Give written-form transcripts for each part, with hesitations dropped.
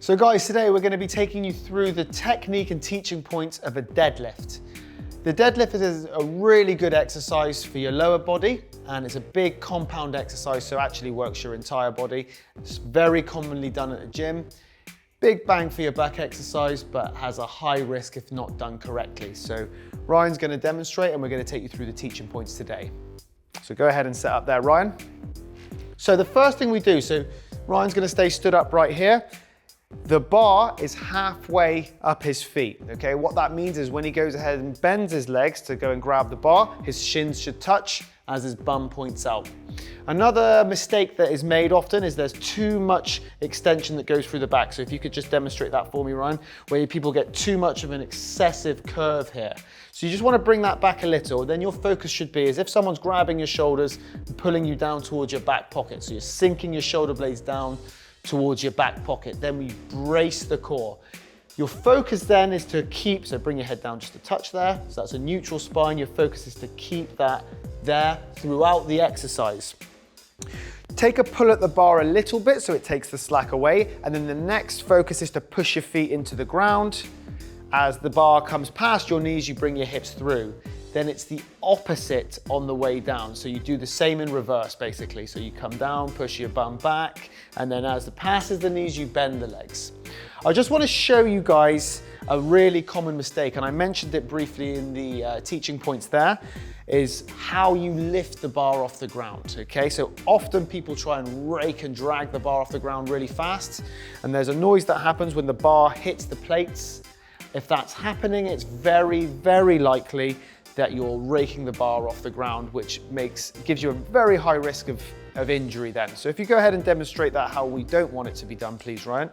So guys, today we're going to be taking you through the technique and teaching points of a deadlift. The deadlift is a really good exercise for your lower body, and it's a big compound exercise, so it actually works your entire body. It's very commonly done at a gym. Big bang for your back exercise, but has a high risk if not done correctly. So Ryan's going to demonstrate and we're going to take you through the teaching points today. So go ahead and set up there, Ryan. So the first thing we do, so Ryan's going to stay stood up right here. The bar is halfway up his feet, okay? What that means is when he goes ahead and bends his legs to go and grab the bar, his shins should touch as his bum points out. Another mistake that is made often is there's too much extension that goes through the back. So if you could just demonstrate that for me, Ryan, where people get too much of an excessive curve here. So you just want to bring that back a little, then your focus should be as if someone's grabbing your shoulders and pulling you down towards your back pocket. So you're sinking your shoulder blades down towards your back pocket. Then we brace the core. Your focus then is to keep, so bring your head down just a touch there. So that's a neutral spine. Your focus is to keep that there throughout the exercise. Take a pull at the bar a little bit so it takes the slack away. And then the next focus is to push your feet into the ground. As the bar comes past your knees, you bring your hips through. Then it's the opposite on the way down. So you do the same in reverse, basically. So you come down, push your bum back, and then as it passes the knees, you bend the legs. I just want to show you guys a really common mistake, and I mentioned it briefly in the teaching points there, is how you lift the bar off the ground, okay? So often people try and rake and drag the bar off the ground really fast, and there's a noise that happens when the bar hits the plates. If that's happening, it's very, very likely that you're raking the bar off the ground, which gives you a very high risk of injury then. So if you go ahead and demonstrate that how we don't want it to be done, please, Ryan.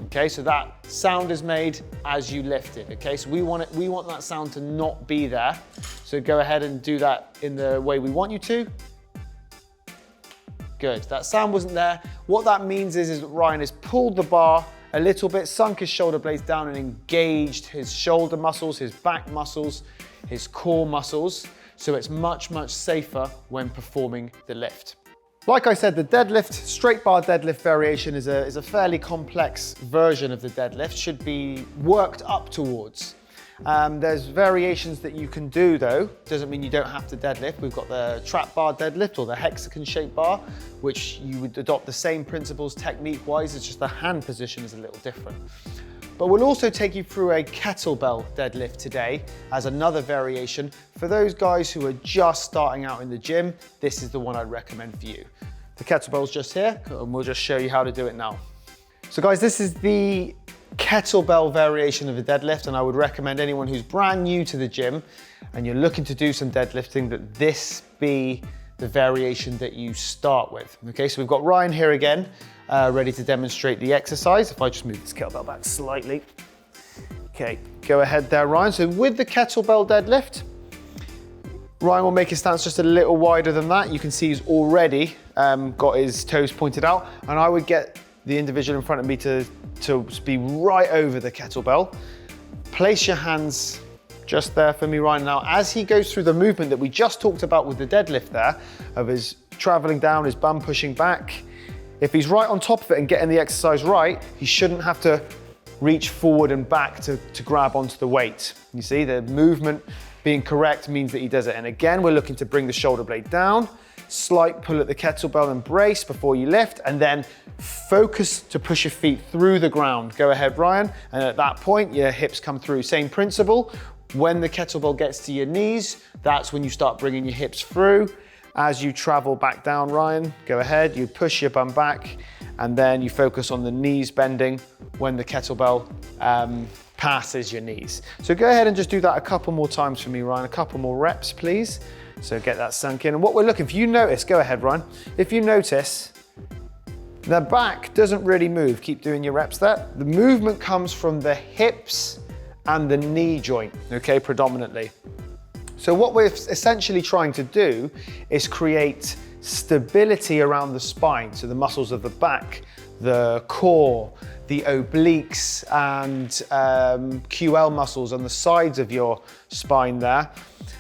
Okay, so that sound is made as you lift it, okay? So we want that sound to not be there. So go ahead and do that in the way we want you to. Good, that sound wasn't there. What that means is that Ryan has pulled the bar a little bit, sunk his shoulder blades down and engaged his shoulder muscles, his back muscles, his core muscles. So it's much, much safer when performing the lift. Like I said, the deadlift, straight bar deadlift variation is a fairly complex version of the deadlift, should be worked up towards. There's variations that you can do though, doesn't mean you don't have to deadlift. We've got the trap bar deadlift or the hexagon shaped bar, which you would adopt the same principles technique wise, it's just the hand position is a little different. But we'll also take you through a kettlebell deadlift today as another variation. For those guys who are just starting out in the gym, this is the one I'd recommend for you. The kettlebell's just here and we'll just show you how to do it now. So guys, this is the kettlebell variation of a deadlift, and I would recommend anyone who's brand new to the gym and you're looking to do some deadlifting that this be the variation that you start with. Okay, so we've got Ryan here again, ready to demonstrate the exercise. If I just move this kettlebell back slightly. Okay, go ahead there, Ryan. So with the kettlebell deadlift, Ryan will make his stance just a little wider than that. You can see he's already got his toes pointed out, and I would get the individual in front of me to be right over the kettlebell. Place your hands just there for me, Ryan. Now, as he goes through the movement that we just talked about with the deadlift there, of his traveling down, his bum pushing back, if he's right on top of it and getting the exercise right, he shouldn't have to reach forward and back to grab onto the weight. You see, the movement being correct means that he does it. And again, we're looking to bring the shoulder blade down, slight pull at the kettlebell and brace before you lift, and then focus to push your feet through the ground. Go ahead, Ryan. And at that point, your hips come through. Same principle. When the kettlebell gets to your knees, that's when you start bringing your hips through. As you travel back down, Ryan, go ahead, you push your bum back, and then you focus on the knees bending when the kettlebell passes your knees. So go ahead and just do that a couple more times for me, Ryan. A couple more reps, please. So get that sunk in. And what we're looking for, you notice, go ahead, Ryan. If you notice, the back doesn't really move. Keep doing your reps there. The movement comes from the hips and the knee joint, okay, predominantly. So what we're essentially trying to do is create stability around the spine. So the muscles of the back, the core, the obliques and QL muscles on the sides of your spine there,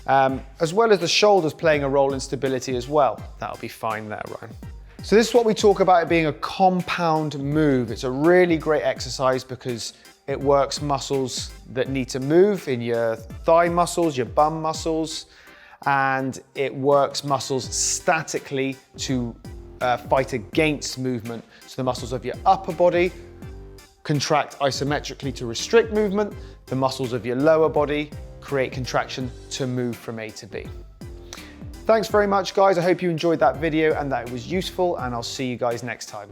as well as the shoulders playing a role in stability as well. That'll be fine there, Ryan. So this is what we talk about it being a compound move. It's a really great exercise because it works muscles that need to move in your thigh muscles, your bum muscles, and it works muscles statically to fight against movement. So the muscles of your upper body contract isometrically to restrict movement. The muscles of your lower body create contraction to move from A to B. Thanks very much, guys. I hope you enjoyed that video and that it was useful, and I'll see you guys next time.